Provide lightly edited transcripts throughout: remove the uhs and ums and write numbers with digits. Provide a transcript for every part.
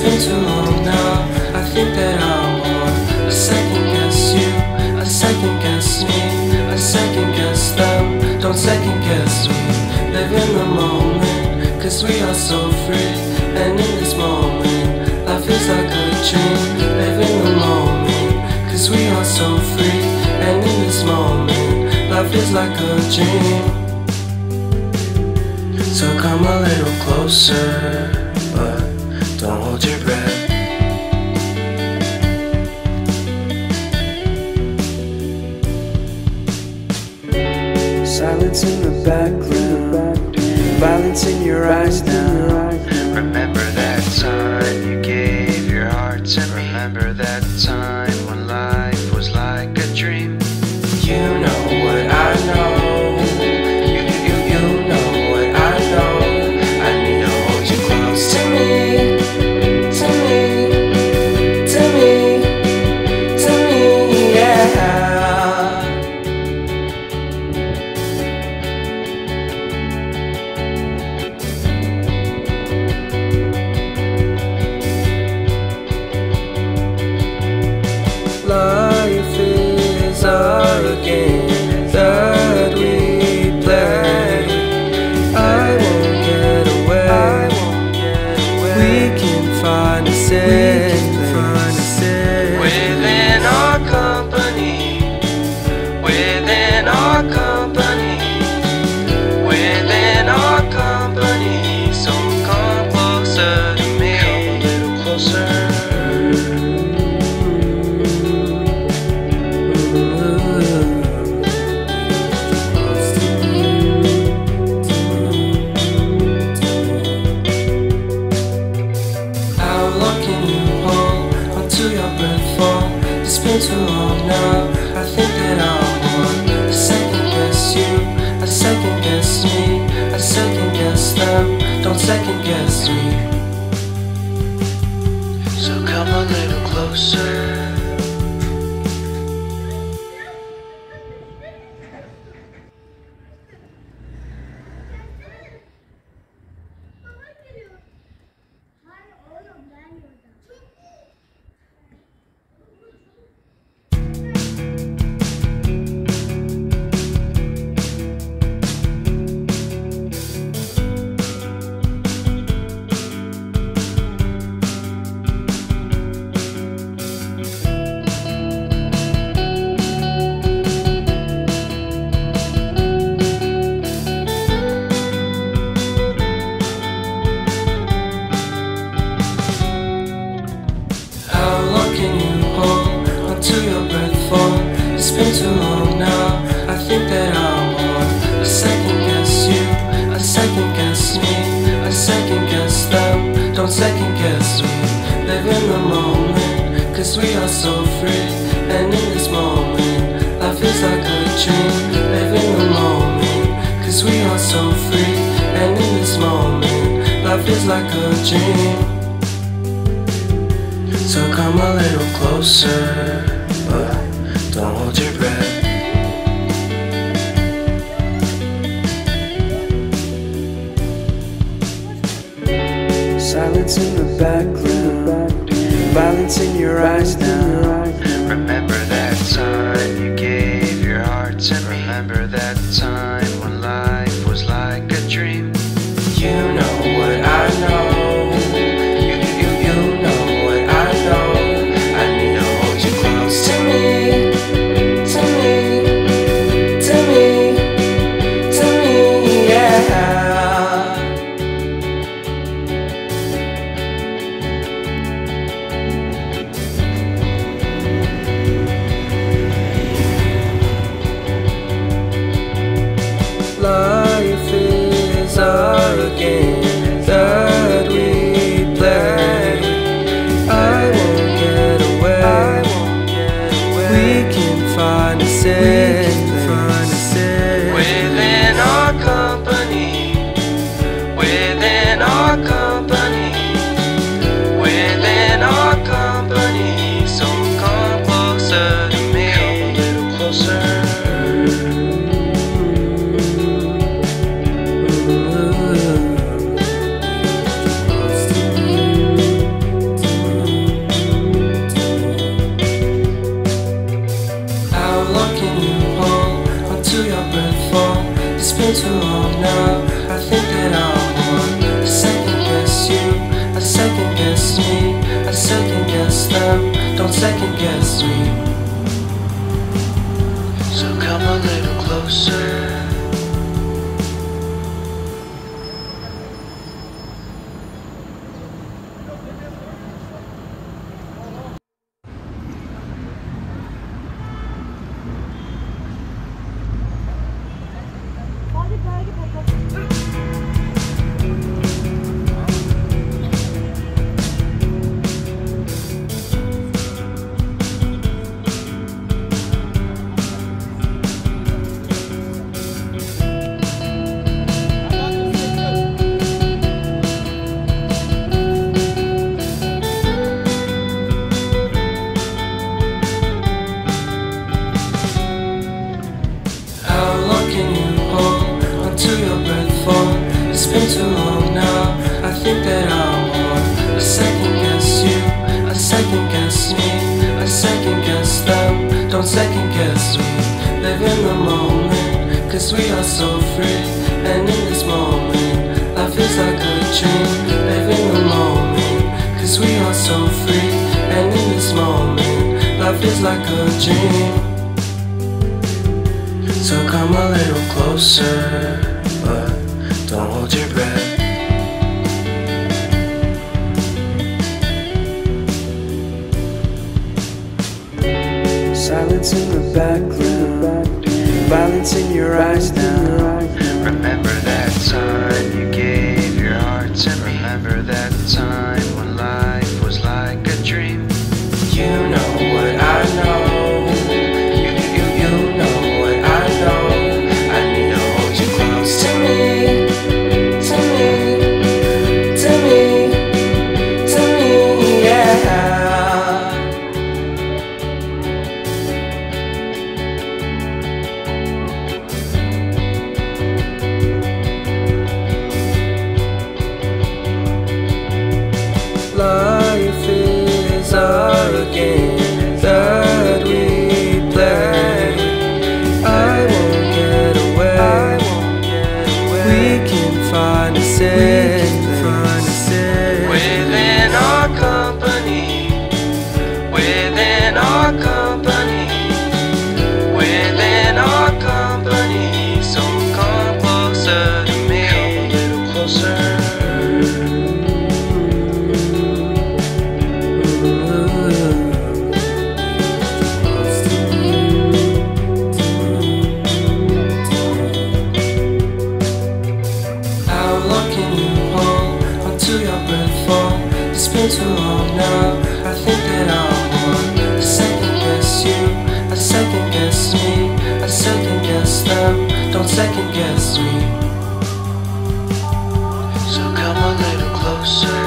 been too long now. I think that I want a second guess you, a second guess me, a second guess them. Don't second guess me. Live in the moment, cause we are so free. And in this moment, life is like a dream. Live in the moment, cause we are so free. And in this moment, life is like a dream. So come a little closer, but don't hold your breath. Silence in the background, violence in your eyes now. Remember that time you gave your heart to me. Remember that time when life was like a dream. You know what I know. You know what I know. I need to hold you close to me, to me, to me, to me, yeah. Life is a game that we play. I won't get away. We can find a safe Within our company, within our company, within our company. So come closer to me. Come a little closer. How long can you hold until your breath falls? It's been too long now. I think that I want a second guess you, a second guess me, a second guess them. Don't second guess me. So come a little closer. How long can you hold until your breath falls? It's been too long now. I think that I want a second guess you, a second guess me, a second guess them. Don't second guess me. Live in the moment, cause we are so free. And in this moment, life is like a dream. Live in the moment, cause we are so free. And in this moment, life is like a dream. So come a little closer, but don't hold your breath. Silence in the background, violence in your eyes now. Remember that time you gave your heart to me. Remember that time when life was like a dream. You know what I know. You know what I know. I need to hold you close to me, to me, to me, to me, yeah. Life is like a dream. So come a little closer, but don't hold your breath. Silence in the background, violence in your eyes now. Remember that time you gave your heart to me. Remember that time when life was like a dream. You know what I know. You know what I know. I need to hold you close to me, to me, to me, to me, yeah. Life is a game that we play. I won't get away. We can find a safe within our company. Within our company. Within our company. So come closer to me. Come a little closer. Too long now, I think that I want to second guess you, I second guess me, I second guess them, don't second guess me. So come a little closer.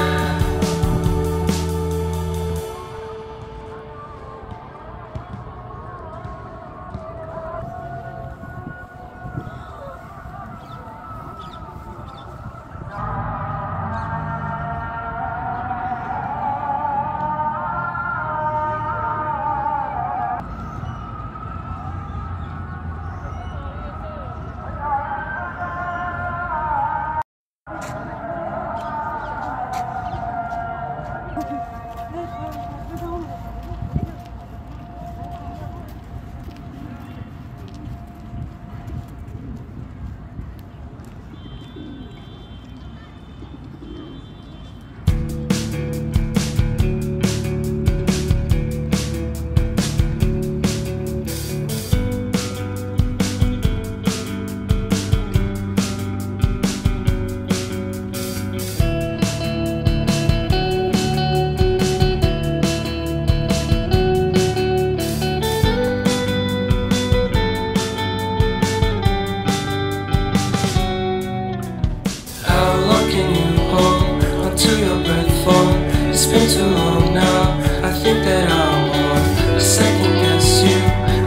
Been too long now, I think that I want to second guess you,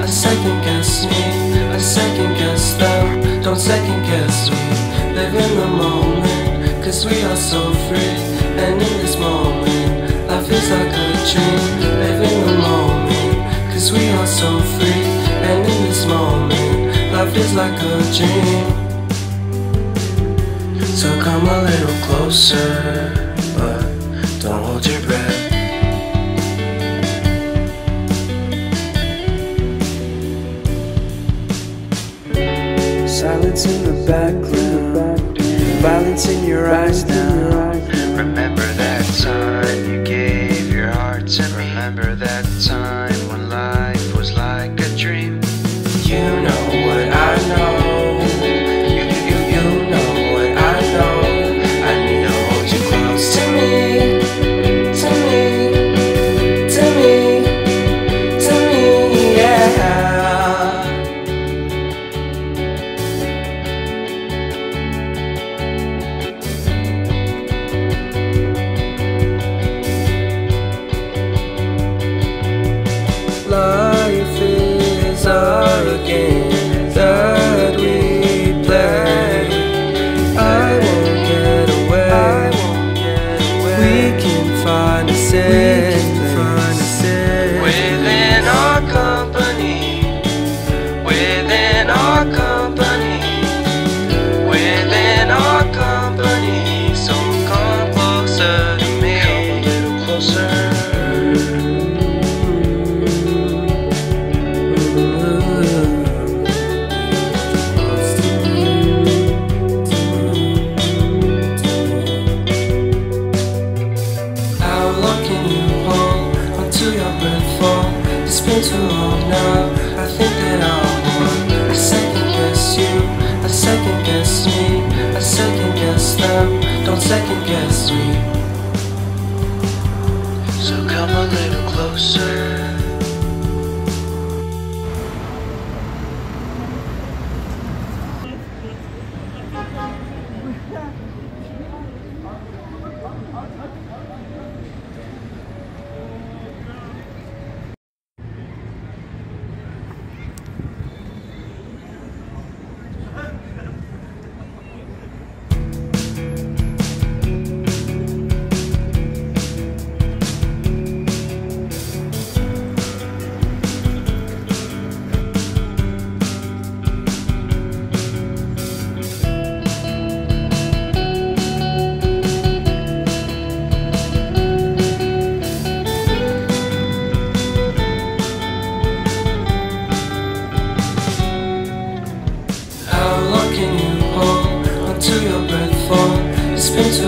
I second guess me, I second guess them, don't second guess me. Live in the moment, cause we are so free. And in this moment, life is like a dream. Live in the moment, cause we are so free. And in this moment, life is like a dream. So come a little closer, but don't hold your breath. Silence in the background, violence in your eyes now. Remember that time you gave your heart to me. Remember that time when life was like a dream. You know what I know. You know what I know. I need to hold you close to me. Life is a game that we play. I won't get away. We can find a safe within our company. Within our company. Within our company. So come closer to me. Come a little closer. too long now. I think that I want to second guess you. I second guess me. I second guess them. Don't second guess me. So come a little closer. How long can you hold until your breath falls? It's been too